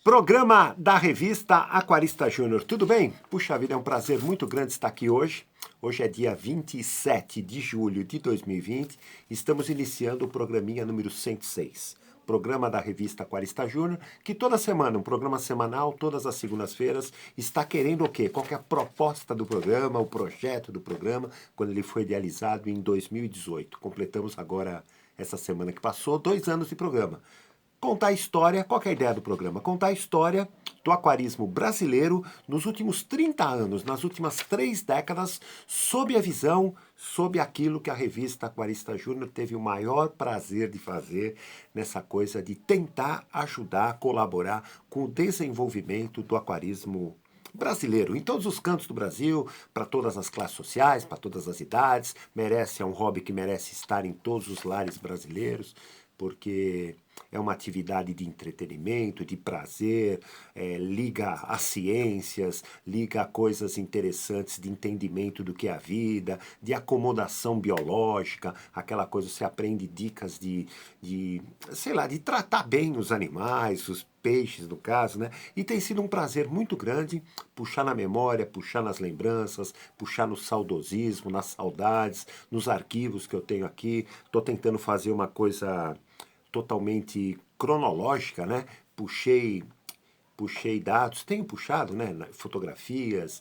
Programa da revista Aquarista Júnior. Tudo bem? Puxa vida, é um prazer muito grande estar aqui hoje. Hoje é dia 27 de julho de 2020. Estamos iniciando o programinha número 106. Programa da revista Aquarista Júnior, que toda semana, um programa semanal, todas as segundas-feiras, está querendo o quê? Qual que é a proposta do programa, o projeto do programa, quando ele foi idealizado em 2018. Completamos agora, essa semana que passou, 2 anos de programa. Contar a história, qual que é a ideia do programa? Contar a história do aquarismo brasileiro nos últimos 30 anos, nas últimas 3 décadas, sob a visão, sob aquilo que a revista Aquarista Júnior teve o maior prazer de fazer nessa coisa de tentar ajudar, colaborar com o desenvolvimento do aquarismo brasileiro, em todos os cantos do Brasil, para todas as classes sociais, para todas as idades, é um hobby que merece estar em todos os lares brasileiros, porque é uma atividade de entretenimento, de prazer, liga às ciências, liga a coisas interessantes de entendimento do que é a vida, de acomodação biológica, aquela coisa, você aprende dicas sei lá, de tratar bem os animais, os peixes no caso, né? E tem sido um prazer muito grande puxar na memória, puxar nas lembranças, puxar no saudosismo, nas saudades, nos arquivos que eu tenho aqui. Estou tentando fazer uma coisa totalmente cronológica, né? Puxei dados, tenho puxado, né? Fotografias,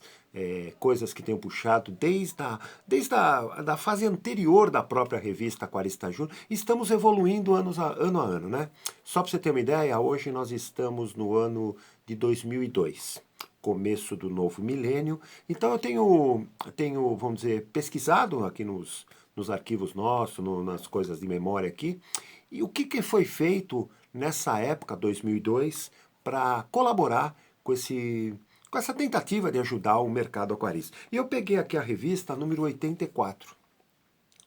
coisas que tenho puxado desde a fase anterior da própria revista Aquarista Júnior. Estamos evoluindo ano a ano, né? Só para você ter uma ideia, hoje nós estamos no ano de 2002. Começo do novo milênio. Então eu tenho, vamos dizer, pesquisado aqui nos arquivos nossos, nas coisas de memória aqui, e o que foi feito nessa época, 2002, para colaborar com essa tentativa de ajudar o mercado aquarista. E eu peguei aqui a revista número 84.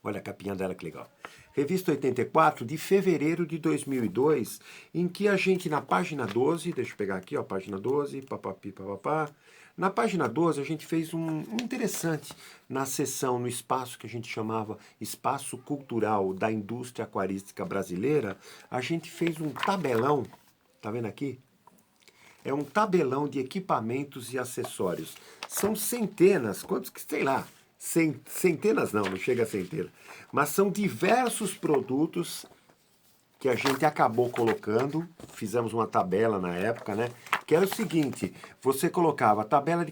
Olha a capinha dela que legal. Revista 84 de fevereiro de 2002, em que a gente na página 12, deixa eu pegar aqui, ó, página 12, papapi, papapá. Na página 12 a gente fez um interessante na seção, no espaço que a gente chamava Espaço Cultural da Indústria Aquarística Brasileira, a gente fez um tabelão, tá vendo aqui? É um tabelão de equipamentos e acessórios. São centenas, quantos que, sei lá, centenas não chega a centena, mas são diversos produtos que a gente acabou colocando, fizemos uma tabela na época, né? Que era o seguinte, você colocava a tabela de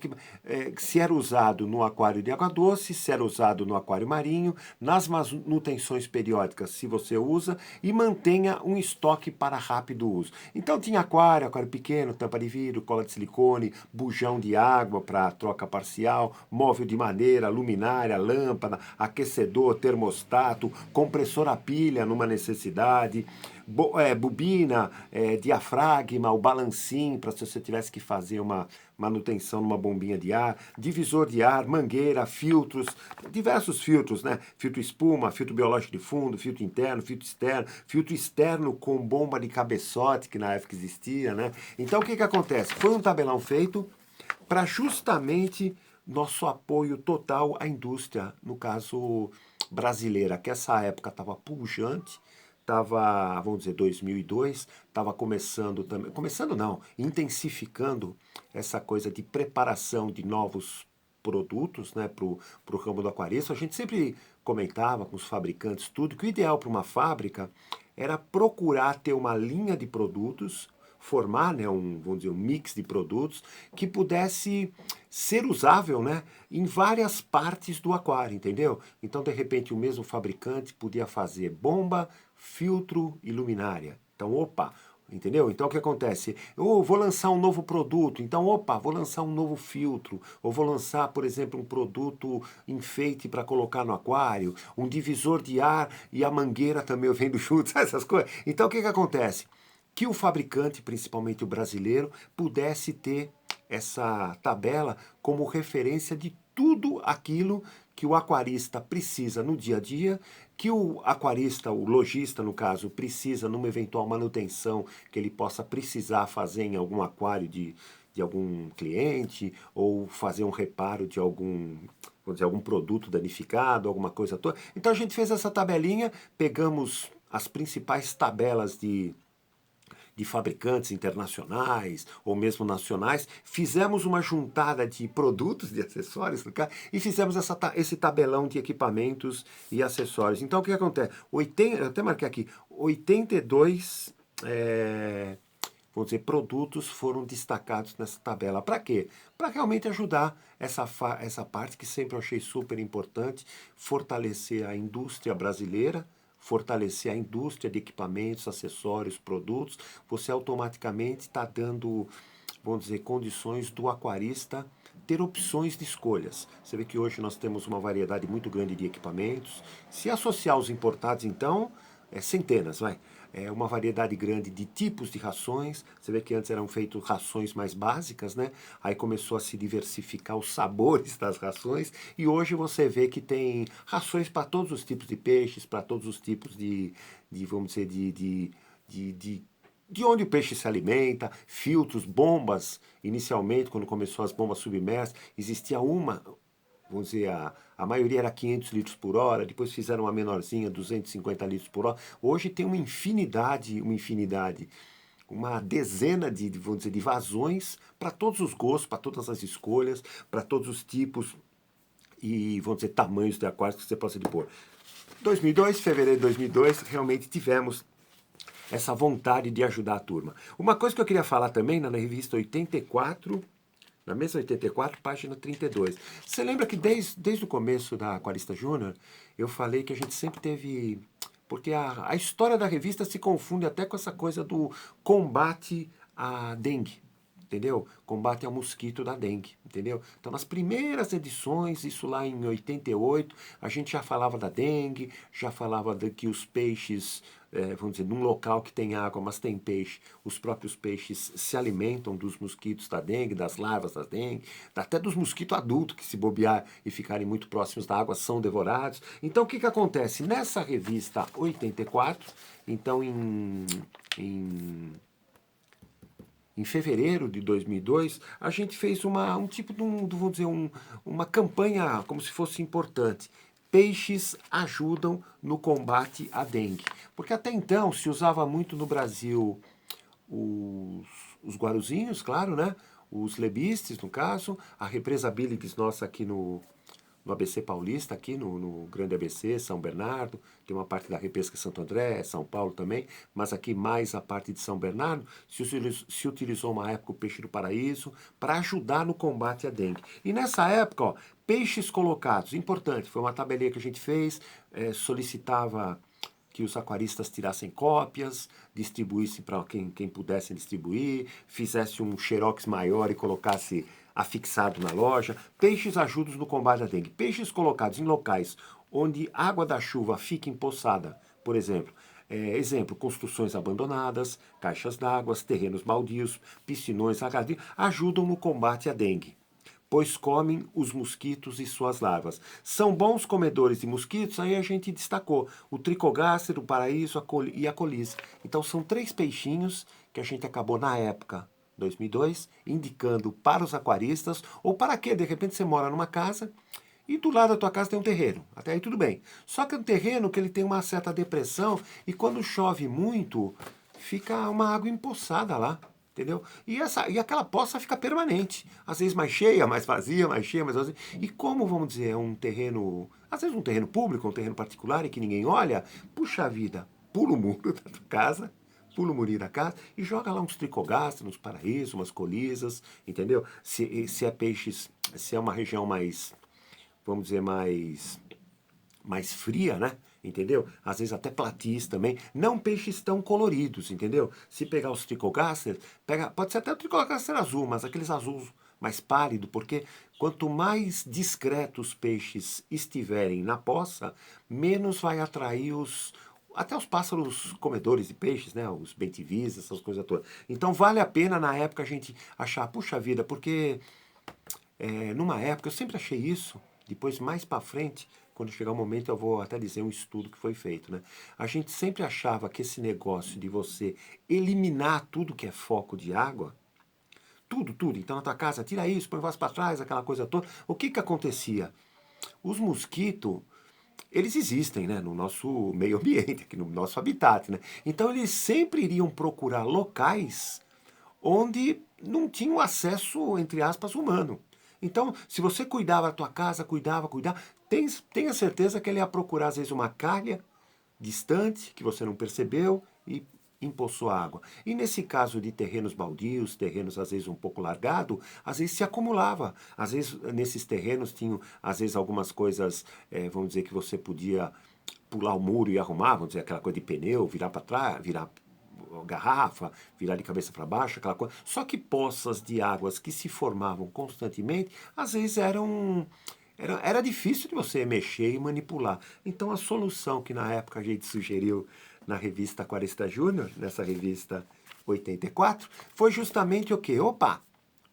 se era usado no aquário de água doce, se era usado no aquário marinho, nas manutenções periódicas, se você usa, e mantenha um estoque para rápido uso. Então tinha aquário pequeno, tampa de vidro, cola de silicone, bujão de água para troca parcial, móvel de madeira, luminária, lâmpada, aquecedor, termostato, compressor a pilha numa necessidade, bobina, diafragma, o balancim para se você tivesse que fazer uma manutenção numa bombinha de ar, divisor de ar, mangueira, filtros, diversos filtros, né? Filtro espuma, filtro biológico de fundo, filtro interno, filtro externo com bomba de cabeçote, que na época existia, né? Então o que acontece? Foi um tabelão feito para justamente nosso apoio total à indústria, no caso brasileira, que essa época estava pujante, estava, vamos dizer, 2002, estava começando não, intensificando essa coisa de preparação de novos produtos, né, para o ramo do aquarismo. A gente sempre comentava com os fabricantes tudo, que o ideal para uma fábrica era procurar ter uma linha de produtos, formar, né, vamos dizer, um mix de produtos que pudesse ser usável, né, em várias partes do aquário, entendeu? Então, de repente, o mesmo fabricante podia fazer bomba, filtro e luminária. Então, opa, entendeu? Então, o que acontece? Eu vou lançar um novo produto, então, opa, vou lançar um novo filtro, ou vou lançar, por exemplo, um produto enfeite para colocar no aquário, um divisor de ar e a mangueira também eu vendo junto, essas coisas. Então, o que acontece? Que o fabricante, principalmente o brasileiro, pudesse ter essa tabela como referência de tudo aquilo que o aquarista precisa no dia a dia, que o aquarista, o lojista no caso, precisa numa eventual manutenção que ele possa precisar fazer em algum aquário de algum cliente, ou fazer um reparo de algum produto danificado, alguma coisa toda. Então a gente fez essa tabelinha, pegamos as principais tabelas de de fabricantes internacionais ou mesmo nacionais, fizemos uma juntada de produtos, de acessórios, no caso, e fizemos esse tabelão de equipamentos e acessórios. Então, o que acontece? Eu até marquei aqui, 82 vamos dizer, produtos foram destacados nessa tabela. Para quê? Para realmente ajudar essa parte que sempre eu achei super importante, fortalecer a indústria brasileira, fortalecer a indústria de equipamentos, acessórios, produtos. Você automaticamente está dando, vamos dizer, condições do aquarista ter opções de escolhas. Você vê que hoje nós temos uma variedade muito grande de equipamentos. Se associar os importados, então, centenas, vai. É uma variedade grande de tipos de rações. Você vê que antes eram feitas rações mais básicas, né? Aí começou a se diversificar os sabores das rações e hoje você vê que tem rações para todos os tipos de peixes, para todos os tipos vamos dizer, de onde o peixe se alimenta, filtros, bombas. Inicialmente, quando começou as bombas submersas, existia uma, vamos dizer, a maioria era 500 litros por hora, depois fizeram uma menorzinha, 250 litros por hora. Hoje tem uma infinidade, uma dezena vamos dizer, de vazões para todos os gostos, para todas as escolhas, para todos os tipos e, vamos dizer, tamanhos de aquários que você possa pôr. 2002, fevereiro de 2002, realmente tivemos essa vontade de ajudar a turma. Uma coisa que eu queria falar também, na revista 84, na mesma 84, página 32. Você lembra que desde o começo da Aquarista Júnior, eu falei que a gente sempre teve... Porque a história da revista se confunde até com essa coisa do combate à dengue, entendeu? Combate ao mosquito da dengue, entendeu? Então, nas primeiras edições, isso lá em 88, a gente já falava da dengue, já falava de que os peixes, vamos dizer, num local que tem água, mas tem peixe, os próprios peixes se alimentam dos mosquitos da dengue, das larvas da dengue, até dos mosquitos adultos que se bobear e ficarem muito próximos da água são devorados. Então, o que acontece? Nessa revista 84, então em fevereiro de 2002, a gente fez um tipo de, vamos dizer, uma campanha como se fosse importante. Peixes ajudam no combate à dengue. Porque até então se usava muito no Brasil os guaruzinhos, claro, né? Os lebistes, no caso, a represa Bílides nossa aqui no ABC Paulista, aqui no Grande ABC, São Bernardo, tem uma parte da Repesca Santo André, São Paulo também, mas aqui mais a parte de São Bernardo, se utilizou uma época o peixe do paraíso para ajudar no combate à dengue. E nessa época, ó, peixes colocados, importante, foi uma tabelinha que a gente fez, solicitava que os aquaristas tirassem cópias, distribuíssem para quem pudesse distribuir, fizesse um xerox maior e colocasse afixado na loja. Peixes ajudam no combate à dengue. Peixes colocados em locais onde água da chuva fica empoçada, por exemplo. Exemplo, construções abandonadas, caixas d'água, terrenos baldios, piscinões, ajudam no combate à dengue, pois comem os mosquitos e suas larvas. São bons comedores de mosquitos, aí a gente destacou o tricogáster, o paraíso e a colisa. Então são 3 peixinhos que a gente acabou na época, 2002, indicando para os aquaristas, ou para quê? De repente você mora numa casa e do lado da tua casa tem um terreno. Até aí tudo bem. Só que é um terreno que ele tem uma certa depressão e quando chove muito, fica uma água empoçada lá. Entendeu? E aquela poça fica permanente. Às vezes mais cheia, mais vazia, mais cheia, mais vazia. E como, vamos dizer, é um terreno, às vezes um terreno público, um terreno particular e que ninguém olha, puxa vida, pula o muro da tua casa, pula o murinho da casa e joga lá uns tricogastos, uns paraísos, umas colisas, entendeu? Se é peixes, se é uma região mais, vamos dizer, mais fria, né? Entendeu? Às vezes até platis também. Não peixes tão coloridos, entendeu? Se pegar os tricogaster, pode ser até o tricogaster azul, mas aqueles azuis mais pálido, porque quanto mais discretos os peixes estiverem na poça, menos vai atrair até os pássaros comedores de peixes, né? Os bentivis, essas coisas todas. Então vale a pena na época a gente achar, puxa vida, porque numa época eu sempre achei isso, depois mais para frente, quando chegar o momento eu vou até dizer um estudo que foi feito, né? A gente sempre achava que esse negócio de você eliminar tudo que é foco de água, tudo, então na tua casa, tira isso, põe o vaso para trás, aquela coisa toda, o que acontecia? Os mosquitos, eles existem, né, no nosso meio ambiente, aqui no nosso habitat, né? Então eles sempre iriam procurar locais onde não tinham acesso, entre aspas, humano. Então, se você cuidava da tua casa, cuidava, tenha certeza que ele ia procurar, às vezes, uma calha distante, que você não percebeu, e empoçou água. E nesse caso de terrenos baldios, terrenos às vezes um pouco largado, às vezes se acumulava. Às vezes nesses terrenos tinham, às vezes, algumas coisas, vamos dizer, que você podia pular o muro e arrumar, vamos dizer, aquela coisa de pneu, virar para trás, virar garrafa, virar de cabeça para baixo, aquela coisa. Só que poças de águas que se formavam constantemente, às vezes era difícil de você mexer e manipular. Então a solução que na época a gente sugeriu na revista Aquarista Júnior, nessa revista 84, foi justamente o quê? Opa,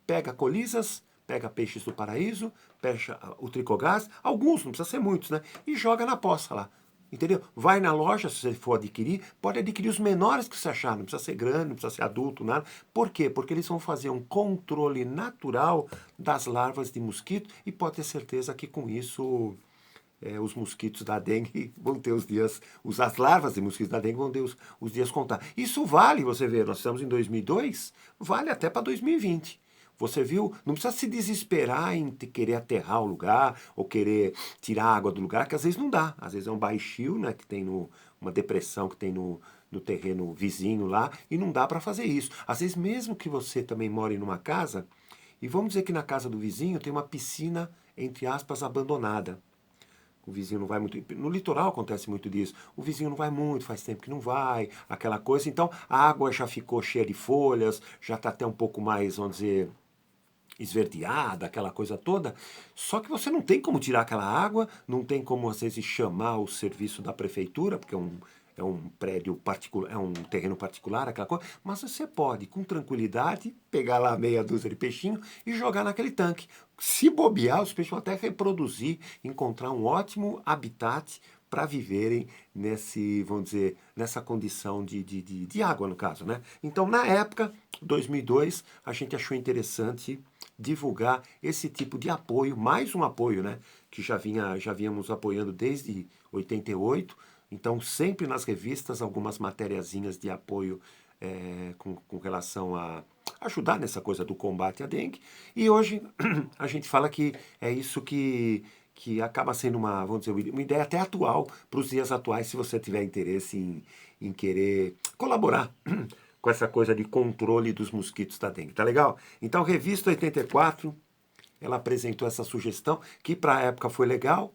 pega colisas, pega peixes do paraíso, pega o tricogás, alguns, não precisa ser muitos, né? E joga na poça lá. Entendeu? Vai na loja, se você for adquirir, pode adquirir os menores que você achar, não precisa ser grande, não precisa ser adulto, nada. Por quê? Porque eles vão fazer um controle natural das larvas de mosquito e pode ter certeza que com isso os mosquitos da dengue vão ter os dias, as larvas de mosquitos da dengue vão ter os dias contar. Isso vale, você vê, nós estamos em 2002, vale até para 2020. Você viu? Não precisa se desesperar em querer aterrar o lugar ou querer tirar a água do lugar, que às vezes não dá. Às vezes é um baixio, né, que tem uma depressão que tem no terreno vizinho lá e não dá para fazer isso. Às vezes mesmo que você também more numa casa, e vamos dizer que na casa do vizinho tem uma piscina, entre aspas, abandonada. O vizinho não vai muito. No litoral acontece muito disso. O vizinho não vai muito, faz tempo que não vai, aquela coisa. Então a água já ficou cheia de folhas, já está até um pouco mais, vamos dizer, esverdeada, aquela coisa toda. Só que você não tem como tirar aquela água, não tem como às vezes chamar o serviço da prefeitura, porque é um prédio particular, é um terreno particular, aquela coisa, mas você pode, com tranquilidade, pegar lá meia dúzia de peixinho e jogar naquele tanque. Se bobear, os peixes vão até reproduzir, encontrar um ótimo habitat para viverem vamos dizer, nessa condição de água, no caso, né? Então, na época, 2002, a gente achou interessante divulgar esse tipo de apoio, mais um apoio, né? Que já víamos apoiando desde 88. Então, sempre nas revistas, algumas matériazinhas de apoio com relação a ajudar nessa coisa do combate à dengue. E hoje a gente fala que é isso que acaba sendo vamos dizer, uma ideia até atual para os dias atuais, se você tiver interesse em querer colaborar com essa coisa de controle dos mosquitos da dengue. Tá legal? Então, Revista 84, ela apresentou essa sugestão, que para a época foi legal,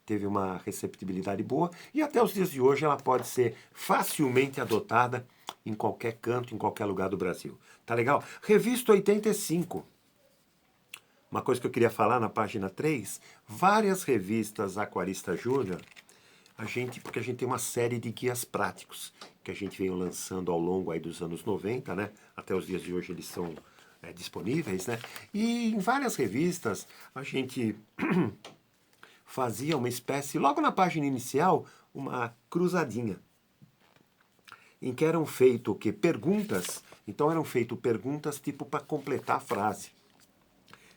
teve uma receptibilidade boa, e até os dias de hoje ela pode ser facilmente adotada em qualquer canto, em qualquer lugar do Brasil. Tá legal? Revista 85. Uma coisa que eu queria falar na página 3, várias revistas Aquarista Júnior, porque a gente tem uma série de guias práticos que a gente veio lançando ao longo aí dos anos 90, né? Até os dias de hoje eles são disponíveis, né? E em várias revistas a gente fazia uma espécie, logo na página inicial, uma cruzadinha, em que eram feitas o quê? Perguntas. Então eram feitas perguntas tipo para completar a frase.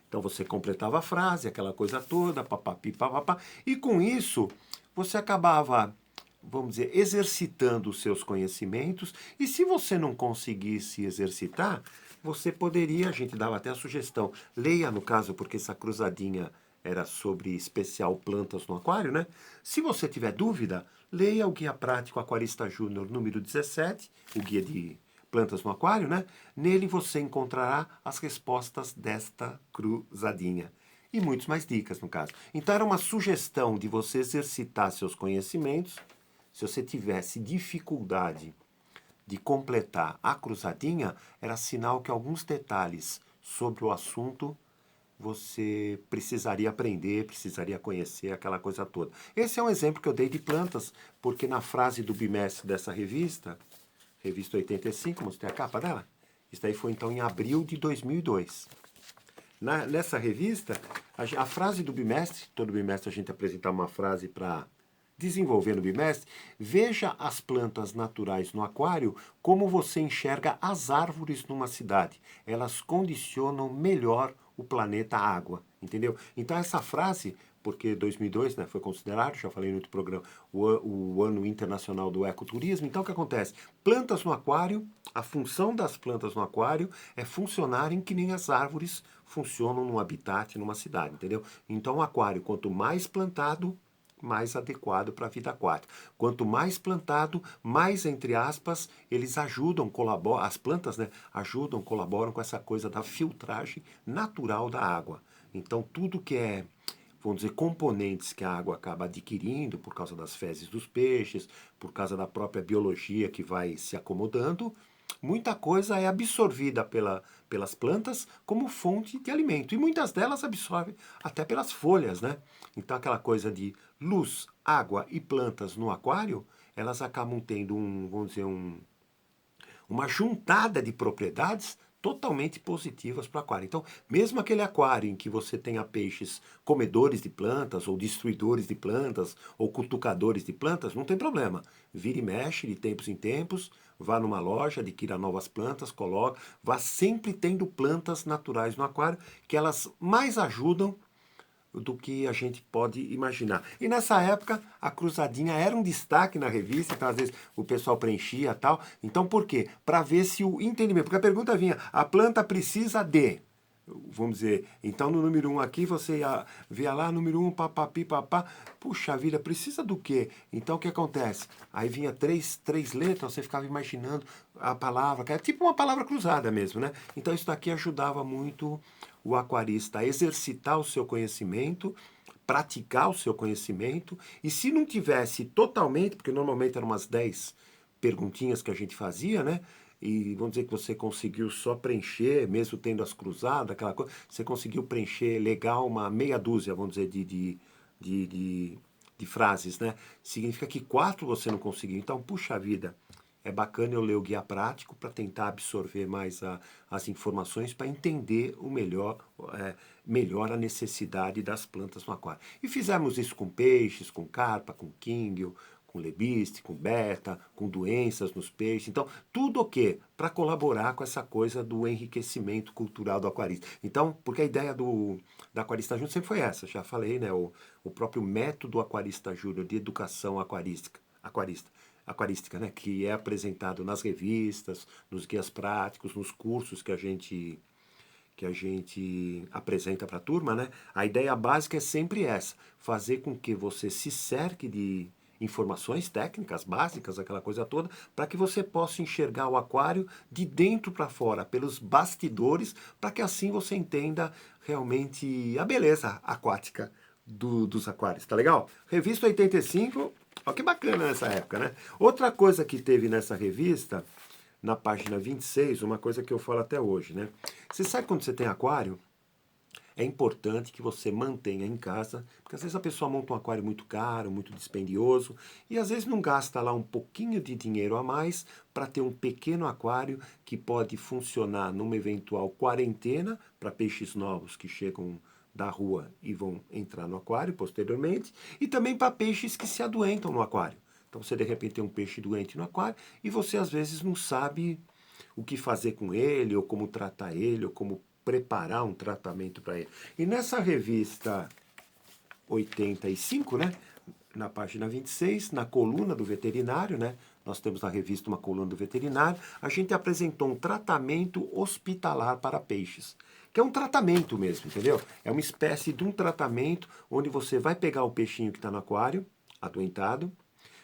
Então você completava a frase, aquela coisa toda, papapi, papapá, e com isso você acabava, vamos dizer, exercitando os seus conhecimentos, e se você não conseguisse exercitar, você poderia, a gente dava até a sugestão, leia no caso, porque essa cruzadinha era sobre especial plantas no aquário, né? Se você tiver dúvida, leia o Guia Prático Aquarista Júnior número 17, o guia de plantas no aquário, né? Nele você encontrará as respostas desta cruzadinha. E muitas mais dicas, no caso. Então era uma sugestão de você exercitar seus conhecimentos. Se você tivesse dificuldade de completar a cruzadinha, era sinal que alguns detalhes sobre o assunto você precisaria aprender, precisaria conhecer, aquela coisa toda. Esse é um exemplo que eu dei de plantas, porque na frase do bimestre dessa revista 85, mostrei a capa dela, isso daí foi então em abril de 2002. Nessa revista, a frase do bimestre, todo bimestre a gente apresenta uma frase para desenvolver no bimestre, veja as plantas naturais no aquário como você enxerga as árvores numa cidade. Elas condicionam melhor o planeta água, entendeu? Então essa frase porque 2002, né, foi considerado, já falei no outro programa, o Ano Internacional do Ecoturismo. Então, o que acontece? Plantas no aquário, a função das plantas no aquário é funcionarem que nem as árvores funcionam num habitat, numa cidade, entendeu? Então, o aquário, quanto mais plantado, mais adequado para a vida aquática. Quanto mais plantado, mais, entre aspas, eles ajudam, colaboram, as plantas, né, ajudam, colaboram com essa coisa da filtragem natural da água. Então, tudo que é, vamos dizer, componentes que a água acaba adquirindo por causa das fezes dos peixes, por causa da própria biologia que vai se acomodando, muita coisa é absorvida pelas plantas como fonte de alimento. E muitas delas absorvem até pelas folhas, né? Então aquela coisa de luz, água e plantas no aquário, elas acabam tendo vamos dizer, uma juntada de propriedades totalmente positivas para o aquário. Então, mesmo aquele aquário em que você tenha peixes comedores de plantas, ou destruidores de plantas, ou cutucadores de plantas, não tem problema. Vira e mexe de tempos em tempos, vá numa loja, adquira novas plantas, coloca, vá sempre tendo plantas naturais no aquário, que elas mais ajudam do que a gente pode imaginar. E nessa época, a cruzadinha era um destaque na revista, então às vezes o pessoal preenchia e tal. Então por quê? Para ver se o entendimento, porque a pergunta vinha, a planta precisa de, vamos dizer, então no número 1 aqui você via lá, número 1, papapi, papá, puxa vida, precisa do quê? Então o que acontece? Aí vinha três letras, você ficava imaginando a palavra, que é tipo uma palavra cruzada mesmo, né? Então isso daqui ajudava muito o aquarista a exercitar o seu conhecimento, praticar o seu conhecimento, e se não tivesse totalmente, porque normalmente eram umas 10 perguntinhas que a gente fazia, né? E vamos dizer que você conseguiu só preencher, mesmo tendo as cruzadas, aquela coisa, você conseguiu preencher legal uma meia dúzia, vamos dizer, de, de, de frases, né? Significa que 4 você não conseguiu. Então, puxa vida, é bacana eu ler o guia prático para tentar absorver mais as informações, para entender melhor a necessidade das plantas no aquário. E fizemos isso com peixes, com carpa, com quinguil, com lebiste, com beta, com doenças nos peixes. Então, tudo o quê? Para colaborar com essa coisa do enriquecimento cultural do aquarista. Então, porque a ideia da Aquarista Júnior sempre foi essa, já falei, né? O próprio método Aquarista Júnior de educação aquarística, né, que é apresentado nas revistas, nos guias práticos, nos cursos que a gente apresenta para a turma, né? A ideia básica é sempre essa: fazer com que você se cerque de informações técnicas básicas, aquela coisa toda, para que você possa enxergar o aquário de dentro para fora, pelos bastidores, para que assim você entenda realmente a beleza aquática dos aquários, tá legal? Revista 85, ó que bacana nessa época, né? Outra coisa que teve nessa revista, na página 26, uma coisa que eu falo até hoje, né? Você sabe quando você tem aquário? É importante que você mantenha em casa, porque às vezes a pessoa monta um aquário muito caro, muito dispendioso, e às vezes não gasta lá um pouquinho de dinheiro a mais para ter um pequeno aquário que pode funcionar numa eventual quarentena para peixes novos que chegam da rua e vão entrar no aquário posteriormente, e também para peixes que se adoentam no aquário. Então você de repente tem um peixe doente no aquário e você às vezes não sabe o que fazer com ele, ou como tratar ele, ou como preparar um tratamento para ele. E nessa revista 85, né, na página 26, na coluna do veterinário, né, nós temos na revista uma coluna do veterinário, a gente apresentou um tratamento hospitalar para peixes, que é um tratamento mesmo, entendeu? É uma espécie de um tratamento onde você vai pegar o peixinho que está no aquário, adoentado,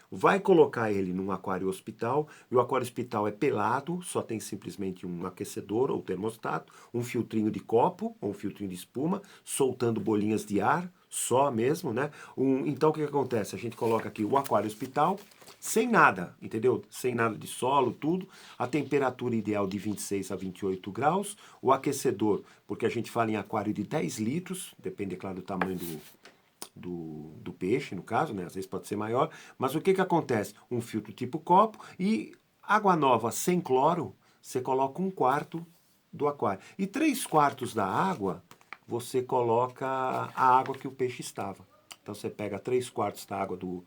vai colocar ele num aquário hospital, e o aquário hospital é pelado, só tem simplesmente um aquecedor ou termostato, um filtrinho de copo ou um filtrinho de espuma, soltando bolinhas de ar, só mesmo, né? Então o que acontece? A gente coloca aqui o aquário hospital, sem nada, entendeu? Sem nada de solo, tudo. A temperatura ideal de 26 a 28 graus. O aquecedor, porque a gente fala em aquário de 10 litros, depende, é claro, do tamanho do peixe, no caso, né? Às vezes pode ser maior, mas o que que acontece? Um filtro tipo copo e água nova sem cloro, você coloca 1/4 do aquário. E 3/4 da água, você coloca a água que o peixe estava. Então você pega 3/4 da água do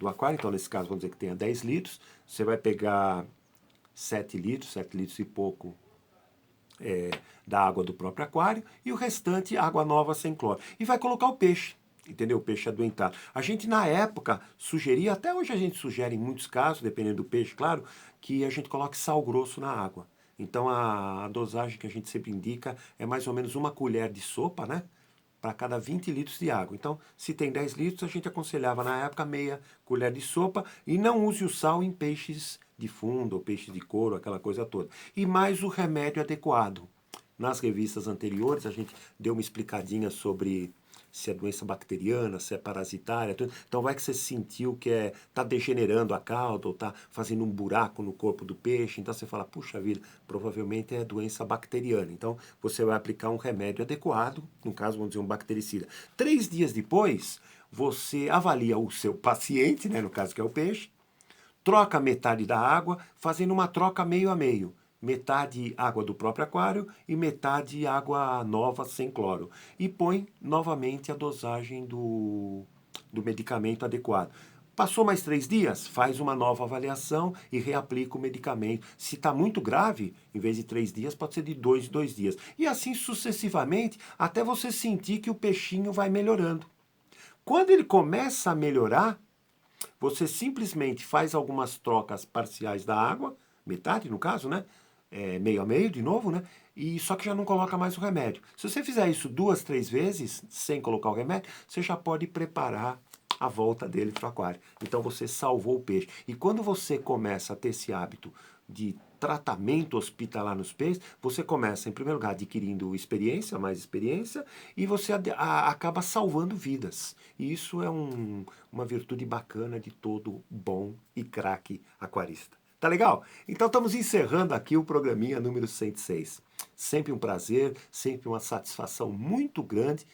aquário, então nesse caso vamos dizer que tenha 10 litros, você vai pegar 7 litros e pouco da água do próprio aquário, e o restante água nova sem cloro. E vai colocar o peixe. entendeu? O peixe adoentado. A gente, na época, sugeria, até hoje a gente sugere em muitos casos, dependendo do peixe, claro, que a gente coloque sal grosso na água. Então, a dosagem que a gente sempre indica é mais ou menos uma colher de sopa, né? Para cada 20 litros de água. Então, se tem 10 litros, a gente aconselhava na época meia colher de sopa e não use o sal em peixes de fundo ou peixes de couro, aquela coisa toda. E mais o remédio adequado. Nas revistas anteriores, a gente deu uma explicadinha sobre se é doença bacteriana, se é parasitária. Tudo. Então, vai que você sentiu que tá degenerando a cauda ou está fazendo um buraco no corpo do peixe. Então, você fala, puxa vida, provavelmente é doença bacteriana. Então, você vai aplicar um remédio adequado, no caso, vamos dizer, um bactericida. 3 dias depois, você avalia o seu paciente, né, no caso que é o peixe, troca metade da água, fazendo uma troca meio a meio. Metade água do próprio aquário e metade água nova sem cloro. E põe novamente a dosagem do medicamento adequado. Passou mais 3 dias, faz uma nova avaliação e reaplica o medicamento. Se está muito grave, em vez de 3 dias, pode ser de 2 em 2 dias. E assim sucessivamente, até você sentir que o peixinho vai melhorando. Quando ele começa a melhorar, você simplesmente faz algumas trocas parciais da água, metade no caso, né? Meio a meio de novo, né? E só que já não coloca mais o remédio. Se você fizer isso 2, 3 vezes, sem colocar o remédio, você já pode preparar a volta dele para o aquário. Então você salvou o peixe. E quando você começa a ter esse hábito de tratamento hospitalar nos peixes, você começa, em primeiro lugar, adquirindo experiência, mais experiência, e você acaba salvando vidas. E isso é uma virtude bacana de todo bom e craque aquarista. Tá legal? Então estamos encerrando aqui o programinha número 106. Sempre um prazer, sempre uma satisfação muito grande,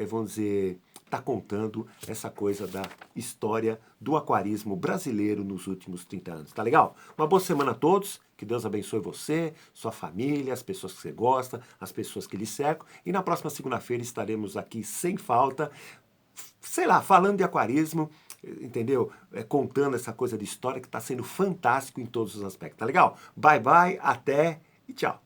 vamos dizer, tá contando essa coisa da história do aquarismo brasileiro nos últimos 30 anos. Tá legal? Uma boa semana a todos, que Deus abençoe você, sua família, as pessoas que você gosta, as pessoas que lhe cercam. E na próxima segunda-feira estaremos aqui sem falta, sei lá, falando de aquarismo, entendeu? Contando essa coisa de história que está sendo fantástico em todos os aspectos. Tá legal? Bye bye, até e tchau.